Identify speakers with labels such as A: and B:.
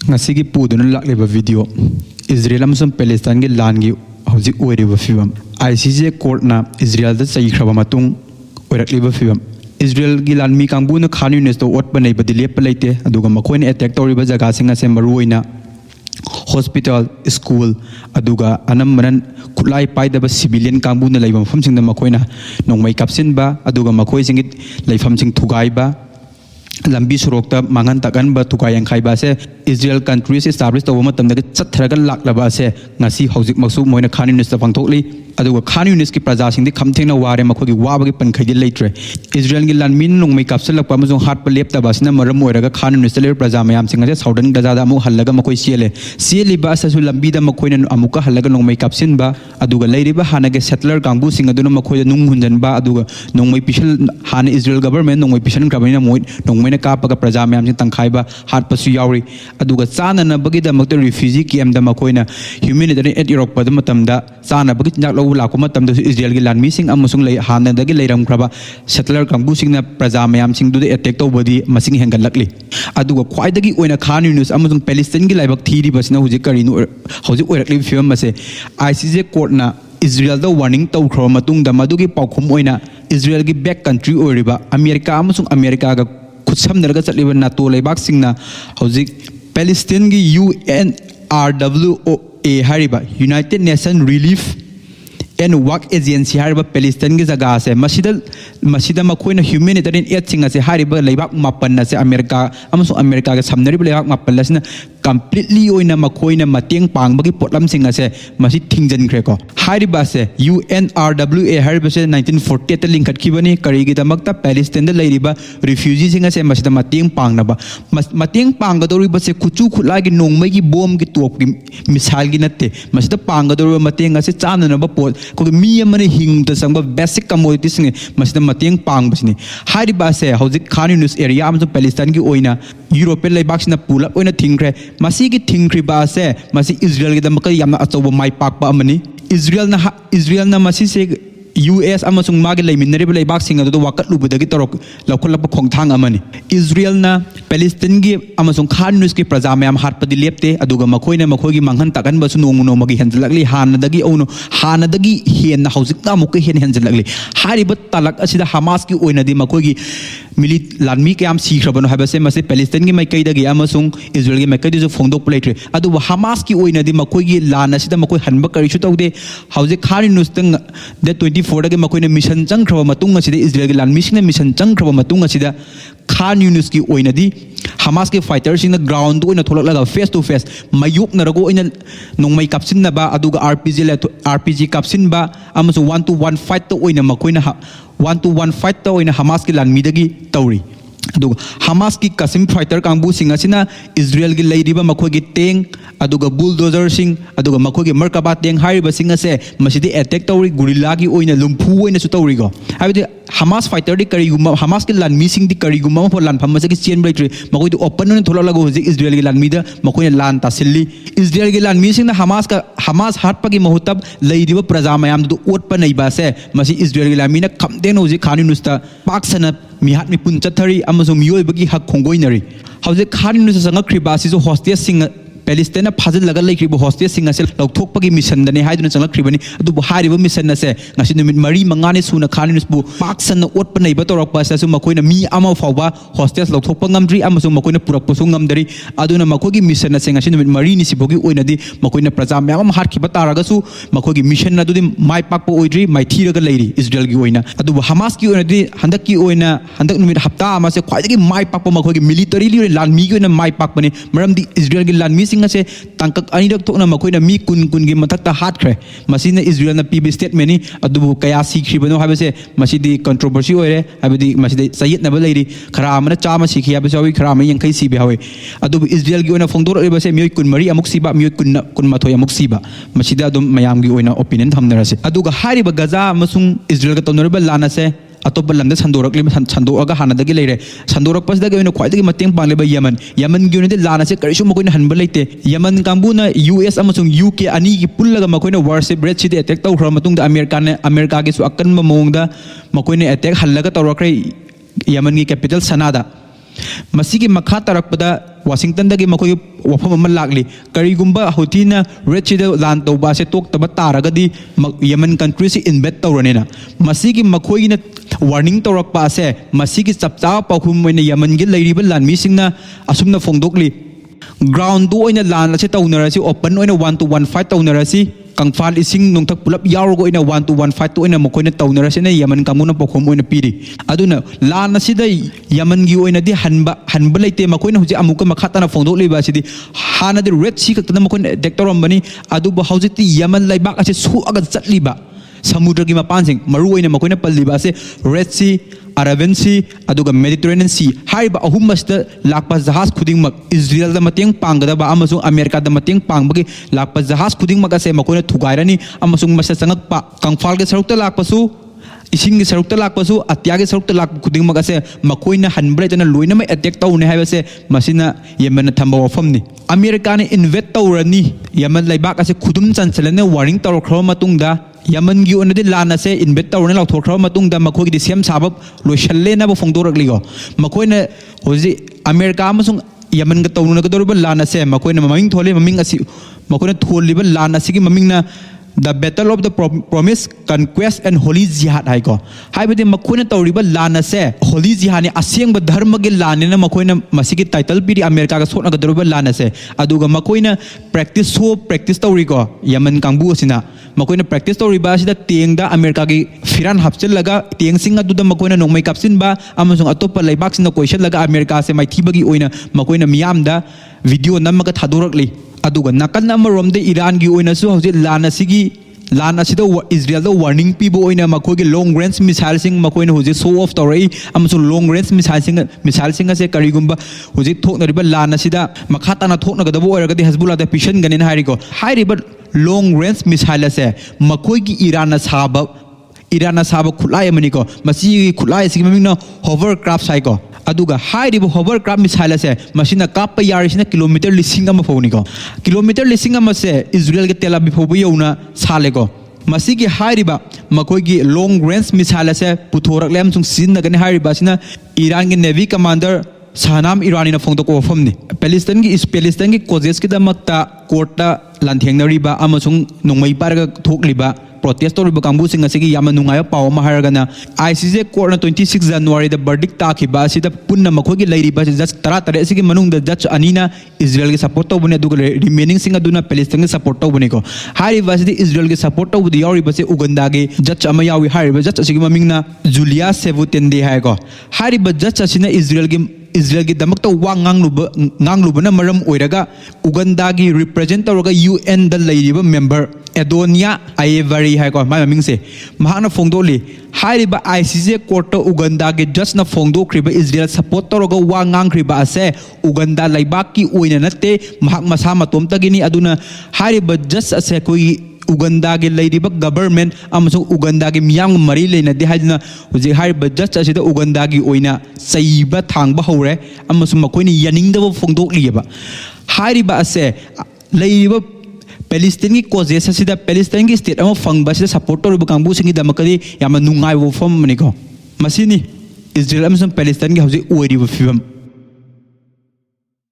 A: ngasi puduna lakleba video Israel amsum Palestine gi lan gi hojik oiriba fibam ICJ court na Israel da chai khraba matung oirakleba fibam Israel gi lan mi kangbu na Khan Yunis to ot banai ba dilep leite aduga makoin attack toriba jaga singa se maruina hospital school aduga anam manan kulai paida ba civilian kangbu na laibam famsing na makoina nongmai kapsin ba aduga makoi singit laifam sing thugai ba lambi surokta mangan takan ba tukayang khai ba se Israel countries establish to ma tamda chathraga laklaba se ngasi hojik maksu moina Khan Yunis ta pangthokli aduga Khan Yunis ki praja sing di khamthengna ware makhogi waba gi pankhai di leitre Israel gi lanmin nongmai kapsal pa amazong hat pa lepta ba sina maram oiraga Khan Yunis le praja mayam singa se southern gaza da mu hallaga makoi siele ba sa su lambi da makoina amuka hallaga nongmai kapsin ba aduga leiri ba hanage settler kangbu singa duna makoi nung hunjan ba aduga nongmai pishal hana Israel government nongmai pishan krabina moi nongmai na kapaga praja mayam sing tangkhai ba hat pa su yauri aduga chana na bagi da makta refugee camp da makoina humanitarian aid Europe pa da matamda chana bagi tinjak lo la ko matamda Israel gi lanmi sing amusung lei hana da gi leiram kraba settler kangbu sing na praja mayam sing du attack to bodi masing hengal lakli aduga khwai da gi oina Khan Yunis amusung Palestine gi laibak thiri basina hujik kari nu hujik oirakli film mase ICJ court na Israel da warning to khro matung da madugi paukhum oina Israel gi back country oiriba America amusung America ga khutsamnarga chatliba NATO laibak singna hujik Palestine gi UNRWA hariba United Nations Relief and Work Agency hariba Palestine gi jaga se masida makoina humanitarian aid singa se hariba laibak mapan na se America amusung America ga samnari laibak mapan lasina completely oina makoina mateng pangbagi potlam singa se masi thingjan khre ko hariba se UNRWA hariba se 1948 ta link khibani kari gi damakta Palestine da leiriba refugee singa se masida mateng pangna ba mateng panggadori ba se kuchu khulai gi nongmai gi bom gi top gi misal gi natte masida panggadori mateng ase chana na ba pot ko mi amane hing ta sangba basic commodities singa masida mateng pang basini hariba se hojik Khan Yunis area amju Palestine gi oina European laibak sina pulap oina thingkhre masi gi thingkhri ba se masi Israel gi damaka yamna achoba mai pak pa amani Israel na masi se US amasung magi leiminari laibak singa do wakat lubudagi torok lakhulap khongthang amani Israel na Palestine gi amasung Khan Yunis ki praja mayam hatpadi lepte aduga makoina makhogi manghan takan basu nongno magi henjalakli hanadagi ono hanadagi hen hojik ta muk hen henjalakli hariba talak asida Hamas ki oina di makhogi milit lanmi kyam sikrabano habase mase Palestine gi maikai dagi amasung Israel gi maikai di phongdok pletre adu Hamas ki oina di makhogi lan asida makoi hanba kari chu tawde hojik Khan Yunis tang de 24 dagi makoina mission changkhra matung asida Israel gi lan mission mission changkhra matung asida Khan Yunis ki oina di Hamas ki fighters in the ground oina tholak face to face mayuk narago oina nongmai kapsin na ba aduga RPG kapsin ba amasu 1-to-1 fight to oina makoina 1-to-1 fight to oina Hamas ki lan midagi tauri aduga Hamas ki Qasim fighter kangbu singa sina Israel gi leiriba makhogi tank aduga bulldozer sing aduga makhogi Merkaba tank hariba singa se masidi attack tauri gorilla gi oina lumphu oina su tauri go habidi Hamas fighter di kari guma Hamas ki lan missing di kari guma for lan phamma se ki chain break makoi di open no thola lago hoji Israel gi lan mida makoi lan tasilli Israel gi lan missing na Hamas hat pagi mahutab leiriba praja mayam du ot pa nei ba se masi Israel gi lan mina khamden hoji Khan Yunis ta paksana mihat mi pun chathari amasung miyoi bagi hak khongoinari hauze Khan Yunis sanga kribasi jo hostage sing Palestine phazil laga leikribo hostage singa se lokthokpagi mission dani haiduna changakribani adu hariba mission na se ngasi numit mari mangani suna Khan Yunis bu paksan ot panai ba torok pa sa su makoina mi ama fawba hostage lokthokpa ngamdri amasung makoina purak posu ngamdari aduna makogi mission na se ngasi numit mari ni sibogi oina di makoina praja myam hat khiba taraga su makogi mission na dudi mai pakpa oidri mai thiraga leiri Israel gi oina adu Hamas ki oina di handak ki oina handak numit hapta ama se khwaidagi mai pakpa makogi military li lan mi gi oina mai pakpani maram di Israel gi lan mi se tangkak anirak thokna makoina mi kun gi mathakta hatkre masina Israel na pb statement ni adu kaya sikribano habase masidi controversy oire habidi masidi sayid na baleiri khara amana chama sikhi habase hawi khara ma yankai sibe hawi adu Israel gi oina phongdor ibase mioi kun mari amuk siba mioi kun mathoi amuk siba masida adum mayam gi oina opinion thamnarase adu ga hariba Gaza amasung Israel ga tonoriba lana se atop lamda sandorakli sandoaga hanadagi leire sandorak pasdaga oina khwaidagi mateng pangleba Yemen gi oina de lana se karishu makoina hanba leite Yemen kambuna US amasung UK ani gi pullaga makoina warship red city attack taw khra matung da America gi su akan ma mongda makoina attack hallaga tawrakre Yemen gi capital Sanada ꯃꯁꯤꯒꯤ ꯃꯈꯥ ꯇꯥꯔꯛꯄꯗ ꯋꯥꯁꯤꯡꯇꯟꯗꯒꯤ ꯃꯈꯣꯏꯒꯤ ꯋꯥꯐꯝ ꯑꯃ ꯂꯥꯛꯂꯤ ꯀꯔꯤꯒꯨꯝꯕ ꯍꯧꯊꯤꯅ ꯔꯦꯗꯁꯤꯗ ꯂꯥꯟ ꯇꯧꯕ ꯑꯁꯦ ꯇꯣꯛꯇꯕ ꯇꯥꯔꯒꯗꯤ ꯌꯃꯟ ꯀꯟꯇ꯭ꯔꯤꯁꯤ ꯏꯟꯚꯦꯠ ꯇꯧꯔꯅꯤꯅ ꯃꯁꯤꯒꯤ ꯃꯈꯣꯏꯒꯤꯅ ꯋꯥꯔꯅꯤꯡ ꯇꯧꯔꯛꯄ ꯑꯁꯦ ꯃꯁꯤꯒꯤ ꯆꯞ ꯆꯥꯕ ꯄꯥꯎꯈꯨꯝ ꯑꯣꯏꯅ ꯌꯃꯟꯒꯤ ꯂꯩꯔꯤꯕ ꯂꯥꯟꯃꯤꯁꯤꯡꯅ ꯑꯁꯨꯝꯅ ꯐꯣꯡꯗꯣꯛꯂꯤ ꯒ꯭ꯔꯥꯎꯟꯗ ꯑꯣꯏꯅ ꯂꯥꯟ ꯑꯁꯤ ꯇꯧꯅꯔꯁꯤ ꯑꯣꯄꯟ ꯑꯣꯏꯅ 1-to-1 ꯐꯥꯏꯠ ꯇꯧꯅꯔꯁꯤ ꯀꯪꯐꯥꯜ ꯏꯁꯤꯡ ꯅꯣꯡꯊꯛ ꯄꯨꯂꯞ ꯌꯥꯎꯔꯒ ꯑꯣꯏꯅ 1-to-1 ꯐꯥꯏꯠꯇ ꯑꯣꯏꯅ ꯃꯈꯣꯏꯅ ꯇꯧꯅꯔꯁꯤꯅ ꯌꯃꯟ ꯀꯥꯡꯕꯨꯅ ꯄꯥꯎꯈꯨꯝ ꯑꯣꯏꯅ ꯄꯤꯔꯤ ꯑꯗꯨꯅ ꯂꯥꯟ ꯑꯁꯤꯗ ꯌꯃꯟꯒꯤ ꯑꯣꯏꯅꯗꯤ ꯍꯟꯕ ꯂꯩꯇꯦ ꯃꯈꯣꯏꯅ ꯍꯧꯖꯤꯛ ꯑꯃꯨꯛꯀ ꯃꯈꯥ ꯇꯥꯅ ꯐꯣꯡꯗꯣꯛꯂꯤꯕ ꯑꯁꯤꯗꯤ ꯍꯥꯟꯅꯗꯤ ꯔꯦꯗ ꯁꯤ ꯈꯛꯇꯅ ꯃꯈꯣꯏꯅ ꯑꯦꯇꯦꯛ ꯇꯧꯔꯝꯕꯅꯤ ꯑꯗꯨꯕꯨ ꯍꯧꯖꯤꯛꯇꯤ ꯌꯃꯟ ꯂꯩꯕꯥꯛ ꯑꯁꯤ ꯁꯣꯛꯑꯒ ꯆꯠꯂꯤꯕ ꯁꯃꯨꯗ꯭ꯔꯒꯤ ꯃꯄꯥꯟꯁꯤꯡ ꯃꯔꯨꯑꯣꯏꯅ ꯃꯈꯣꯏꯅ ꯄꯜꯂꯤꯕ ꯑꯁꯤ ꯔꯦꯗ ꯁꯤ ꯑꯔꯥꯕꯤꯌꯟ ꯁꯤ ꯑꯗꯨꯒ ꯃꯦꯗꯤꯇꯔꯦꯅꯤꯌꯟ ꯁꯤ ꯍꯥꯏꯔꯤꯕ ꯑꯍꯨꯝ ꯑꯁꯤꯗ ꯂꯥꯛꯄ ꯖꯍꯥꯖ ꯈꯨꯗꯤꯡꯃꯛ ꯏꯖ꯭ꯔꯦꯜꯗ ꯃꯇꯦꯡ ꯄꯥꯡꯒꯗꯕ ꯑꯃꯁꯨꯡ ꯑꯃꯦꯔꯤꯀꯥꯗ ꯃꯇꯦꯡ ꯄꯥꯡꯕꯒꯤ ꯂꯥꯛꯄ ꯖꯍꯥꯖ ꯈꯨꯗꯤꯡꯃꯛ ꯑꯁꯦ ꯃꯈꯣꯏꯅ ꯊꯨꯒꯥꯏꯔꯅꯤ ꯑꯃꯁꯨꯡ ꯃꯁꯤꯗ ꯆꯪꯉꯛꯄ ꯀꯪꯐꯥꯜꯒꯤ ꯁꯔꯨꯛꯇ ꯂꯥꯛꯄꯁꯨ इसिंग सरुक लापसु अत्यागे सरुक लाप खुदिंग मगसे मकोइना हनब्रे जना लोइनम अटैक तौने हाइबसे मसिना यमन थंबा वफमनि अमेरिका ने इन्वेट तौरनी यमन लैबाक असे खुदुम चंचलने वार्निंग तौरख्रो मतुंगदा यमन की ओनदि लान असे इन्वेट तौरने लाथोख्रो मतुंगदा मखोगी सेम साबब लोइशल्ले ना फोंदोरकलिगो मकोइना होजि अमेरिका अमसुंग यमन का तौनगदोरब लान असे मकोइना ममिंग थोले ममिंग असी मकोइना थोलिब लान असिगी ममिंगना The Battle of the Promise, Conquest and Holy Jihad haiko. Haibadi makoina tawriba lana se Holy Jihad ni asyang ba dharma ge lana na makoina masigi title piri America ka sotna ga daruba lana se. Aduga makoina practice tawrigo Yaman kangbu asina. Makoina practice tawriba asida tieng da America gi firan hapsil laga tieng singa duda makoina nongmai kapsin ba amasung atopa laibak sina question laga America se mai thibagi oina makoina miyam da video namaga thadorakli. अदुगा नाकन अमरोमदे Iran की ओइनासु हौजे लान असिदा Israel दा warning पीबो ओइना मखोगे लॉन्ग रेंज मिसाइल सिंग मखोइना हौजे शो ऑफ तौरई अमसु लॉन्ग रेंज मिसाइल सिंग असे करिगुंबा हौजे थोकनरिबा लान असिदा मखा ताना थोकनगदबो ओइरगदि हिजबुल्लाह दा पिशन गनेन हारिको हाइरिबा लॉन्ग रेंज मिसाइल असे मखोगी ईरान साबा खुलाई अमनिको मसी खुलाई सिग ममिंगना होवरक्राफ्ट साइको अदुगा हाइरिबो होवरक्राफ्ट मिसाइल असे मसिना कापा यारिसिना किलोमीटर लिसिंग अमा फोनिको किलोमीटर लिसिंग अमा से इजराइल के तेल अबि फोबो यौना सालेको मसिगी हाइरिबा मखोगी लॉन्ग रेंज मिसाइल असे पुथोरकले अमसुंग सिनगने हाइरिबा सिना ईरान के navy commander Sahnam Irani na phongtok wafamni Palestine ki causes ki damakta courta lanthengna amasung nongmai parga thokliba protest toriba kangbu sing asigi yama nungaya paw ma haragana ICJ court na 26 January da verdict takhiba asida punna makhogi lairiba judge tara tare asigi manung da judge anina Israel ki support tawbune aduga remaining sing aduna Palestine ki support tawbune ko hariba asidi Israel ki support tawbudi yauriba se Uganda gi judge ama yawi hariba judge asigi mamingna Julia Sevutende haigo hariba judge asina Israel की दमक तो वा nganglubana maram oiraga Uganda gi represent tawraga UN da lairiba member Edonia Ivory hai ko mai maming se mahana phongdoli hairiba ICJ court Uganda gi judge na phongdokriba Israel support tawraga wa ngangkriba ase Uganda laibak ki oina natte mahak masa matom tagini aduna hairiba judge ase koi Uganda के लेरिबा government अमसुंग Uganda के मियाम मरी लेनदि हाइजना हुजि हारिबा जज असिदा Uganda की ओइना सैबा थांगबा हौरे अमसुंग मखोइनि यानिंगदबा फोंदोकलियबा हारिबा असे लेरिबा Palestine की causes असिदा Palestine की state अमा फंगबा सिदा सपोर्ट तौरिबा कांगबु सिंगि दमकदि यामा नुंगाइबो फम मनिको मसिनि Israel अमसुंग Palestine की हुजि ओइरिबा फिबम